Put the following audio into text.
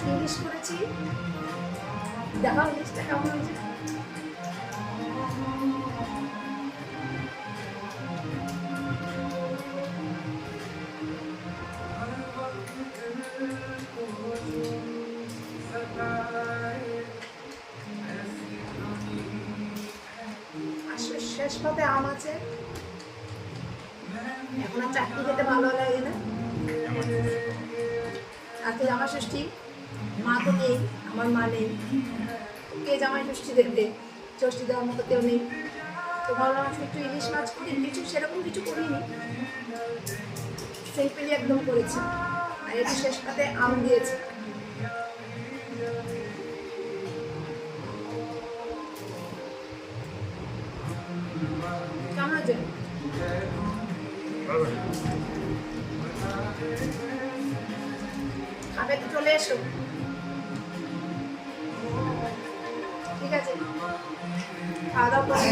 আজকে ইলিশ করেছি, দেখাও ইলিশটা কেমন হয়েছে। শেষ পাতে আম আছে, এখন আর চাটনি খেতে ভালো লাগে না। আজকে জামা ষষ্ঠী, মা তো নেই, আমার মা নেই, কে জামাই ষষ্ঠী দেবে, ষষ্ঠী দেওয়ার মতো কেউ নেই। তো ভাবলাম আজকে একটু ইলিশ মাছ করি, কিছু সেরকম কিছু করিনি, সিম্পলি একদম করেছি। আর একটু শেষ পাতে আম দিয়েছি। কেমন আছে? খাবে তো চলে এসো, ঠিক আছে, খাওয়া দাওয়া করে